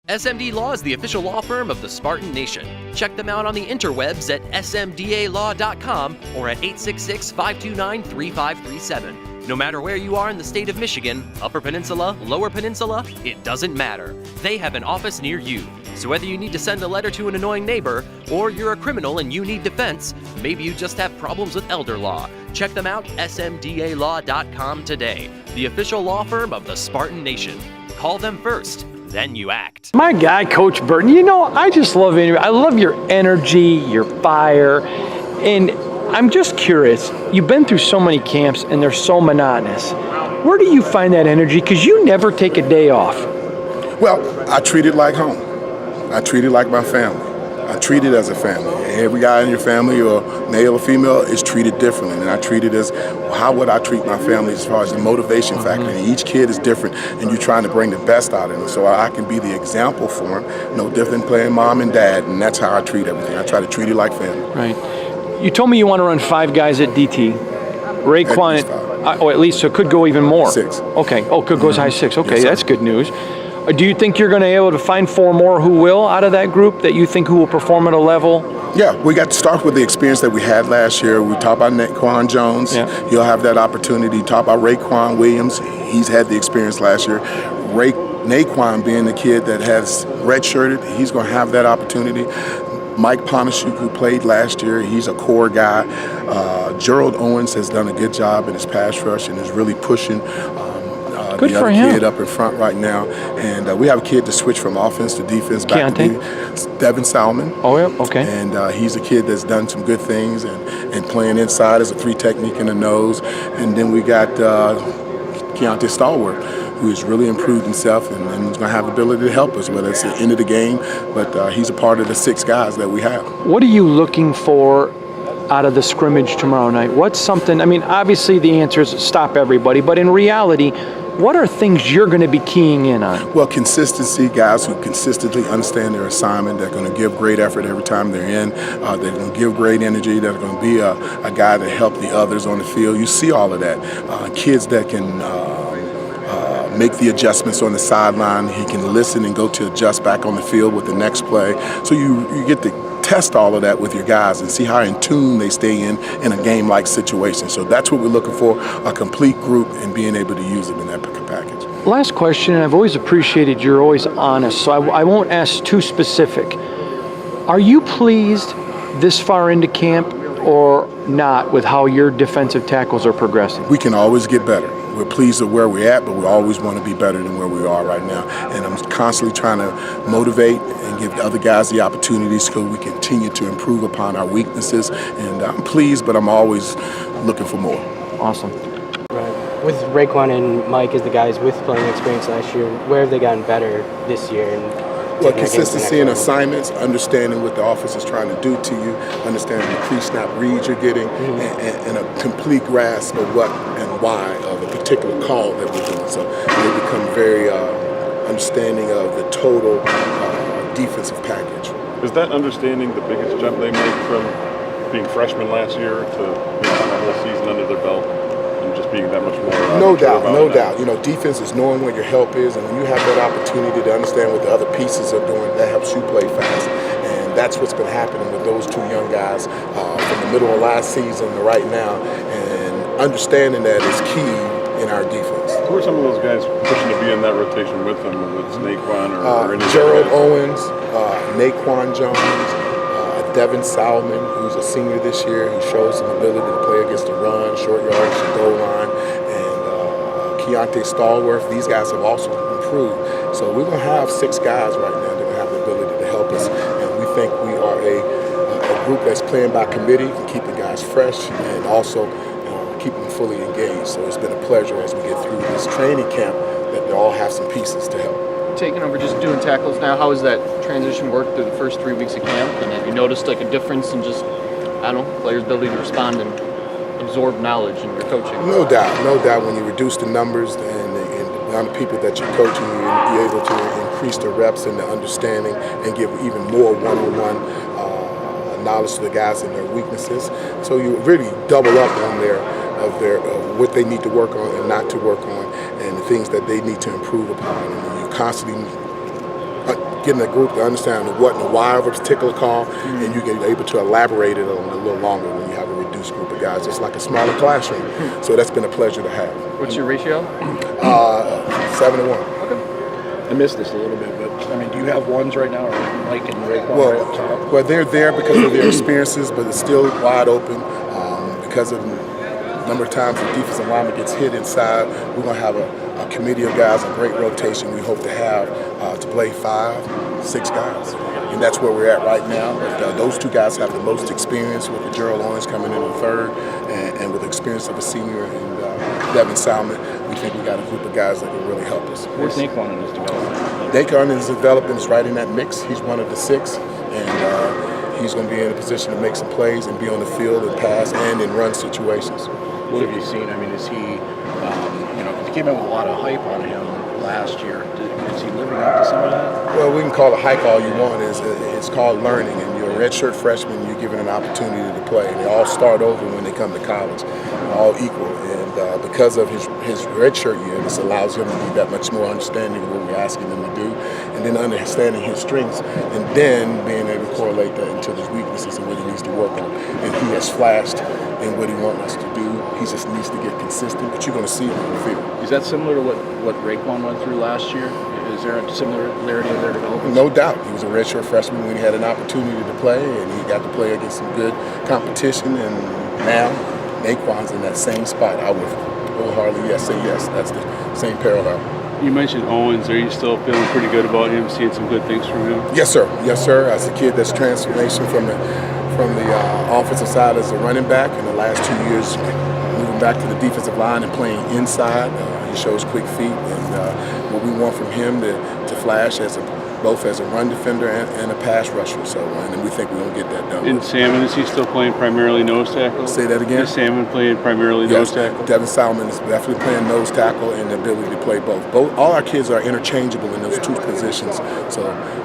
SMD Law is the official law firm of the Spartan Nation. Check them out on the interwebs at smdalaw.com or at 866-529-3537. No matter where you are in the state of Michigan, Upper Peninsula, Lower Peninsula, it doesn't matter. They have an office near you. So whether you need to send a letter to an annoying neighbor, or you're a criminal and you need defense, maybe you just have problems with elder law, check them out, smdalaw.com today. The official law firm of the Spartan Nation. Call them first, then you act. My guy, Coach Burton, you know, I just love it. I love your energy, your fire, and I'm just curious, you've been through so many camps and they're so monotonous. Where do you find that energy? Because you never take a day off. Well, I treat it like home. I treat it like my family. I treat it as a family. Every guy in your family, or male or female, is treated differently. And I treat it as, how would I treat my family as far as the motivation factor? And each kid is different, and you're trying to bring the best out of them. So I can be the example for them, no different than playing mom and dad, and that's how I treat everything. I try to treat it like family. Right. You told me you want to run 5 guys at DT. Raekwon, at least, so it could go even more. 6. Okay. Oh, could go as high as 6. Okay, Yes, that's good news. Do you think you're going to be able to find 4 more who will out of that group that you think who will perform at a level? Yeah, we got to start with the experience that we had last year. We talked about Naquan Jones. Yeah. He'll have that opportunity. Talk about Raekwon Williams. He's had the experience last year. Naquan being the kid that has redshirted, he's going to have that opportunity. Mike Ponishuk, who played last year, he's a core guy. Gerald Owens has done a good job in his pass rush and is really pushing Good the for other him. kid up in front right now. And we have a kid to switch from offense to defense back to defense. Devin Salmon. Oh, yeah, okay. And he's a kid that's done some good things and playing inside as a 3 technique in the nose. And then we got Keontae Stallworth, who has really improved himself and is going to have the ability to help us, whether it's the end of the game, but he's a part of the 6 guys that we have. What are you looking for out of the scrimmage tomorrow night? What's something, I mean, obviously the answer is stop everybody, but in reality, what are things you're going to be keying in on? Well, consistency, guys who consistently understand their assignment. They're going to give great effort every time they're in. They're going to give great energy. They're going to be a guy to help the others on the field. You see all of that. Kids that can make the adjustments on the sideline. He can listen and go to adjust back on the field with the next play. So you get to test all of that with your guys and see how in tune they stay in a game-like situation. So that's what we're looking for, a complete group and being able to use them in that package. Last question, and I've always appreciated you're always honest, so I won't ask too specific. Are you pleased this far into camp or not with how your defensive tackles are progressing? We can always get better. We're pleased with where we're at, but we always want to be better than where we are right now. And I'm constantly trying to motivate and give the other guys the opportunities so we continue to improve upon our weaknesses. And I'm pleased, but I'm always looking for more. Awesome. Right. With Raekwon and Mike as the guys with playing experience last year, where have they gotten better this year? Well, consistency in assignments, understanding what the offense is trying to do to you, understanding the pre-snap reads you're getting, and a complete grasp of what and why of a particular call that we're doing. So they become very understanding of the total defensive package. Is that understanding the biggest jump they made from being freshmen last year to having a whole season under their belt? Just being that much more no doubt. You know, defense is knowing where your help is, and when you have that opportunity to understand what the other pieces are doing, that helps you play fast. And that's what's been happening with those 2 young guys from the middle of last season to right now. And understanding that is key in our defense. Who are some of those guys pushing to be in that rotation with them, whether it's Naquan or any Gerald Owens, Naquan Jones, Devin Salmon, who's a senior this year. He shows some ability to play against the run, short yardage, the goal line. And Keontae Stallworth, these guys have also improved. So we're going to have 6 guys right now that have the ability to help us. And we think we are a group that's playing by committee, keep the guys fresh, and also keep them fully engaged. So it's been a pleasure as we get through this training camp that they all have some pieces to help. Taking over just doing tackles now, how has that transition worked through the first 3 weeks of camp? And have you noticed like a difference in just, I don't know, players' ability to respond and absorb knowledge in your coaching? No doubt. When you reduce the numbers and the amount of people that you're coaching, you're able to increase the reps and the understanding and give even more one-on-one knowledge to the guys and their weaknesses. So you really double up on what they need to work on and not to work on, and the things that they need to improve upon. And you constantly getting the group to understand the what and the why of a particular call, and you get able to elaborate it on a little longer when you have a reduced group of guys. It's like a smaller classroom. So that's been a pleasure to have. What's your ratio? 7 to 1. I missed this a little bit, but I mean, do you have ones right now, or Mike and Raekwon right up top? Well, they're there because of their experiences, but it's still wide open because of the number of times the defensive lineman gets hit inside. We're going to have a committee of guys, a great rotation we hope to have to play 5, 6 guys. And that's where we're at right now. But those 2 guys have the most experience, with the Gerald Owens coming in the third, and with the experience of a senior and Devin Salmon. We think we got a group of guys that can really help us. Where's Naquan in his development? Naquan is developing, is right in that mix. He's one of the 6, and he's going to be in a position to make some plays and be on the field and pass and in run situations. What have you seen? I mean, is he, you know, he came in with a lot of hype on him last year. Is he living up to some of that? Well, we can call it hype all you want. It's called learning, and you're a redshirt freshman, you're given an opportunity to play. And they all start over when they come to college, all equal. And because of his redshirt year, this allows him to be that much more understanding of what we're asking him to do, and then understanding his strengths, and then being able to correlate that into his weaknesses and what he needs to work on. And he has flashed in what he wants us to do. He just needs to get consistent, but you're going to see it on the field. Is that similar to what Raekwon went through last year? Is there a similarity in their development? No doubt. He was a redshirt freshman when he had an opportunity to play, and he got to play against some good competition, and now Naquan's in that same spot. I would wholeheartedly say yes. That's the same parallel. You mentioned Owens. Are you still feeling pretty good about him, seeing some good things from him? Yes, sir. Yes, sir. As a kid, that's transformation from the offensive side as a running back. In the last 2 years, moving back to the defensive line and playing inside. He shows quick feet, and what we want from him to flash both as a run defender and a pass rusher. So, and we think we're going to get that done. And Salmon, is he still playing primarily nose tackle? Say that again? Is Salmon playing primarily nose tackle? Devin Salmon is definitely playing nose tackle and the ability to play both. All our kids are interchangeable in those 2 positions. So,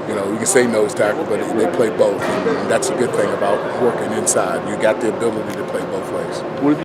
you know, we can say nose tackle, but they play both. And that's a good thing about working inside. You got the ability to play both ways. What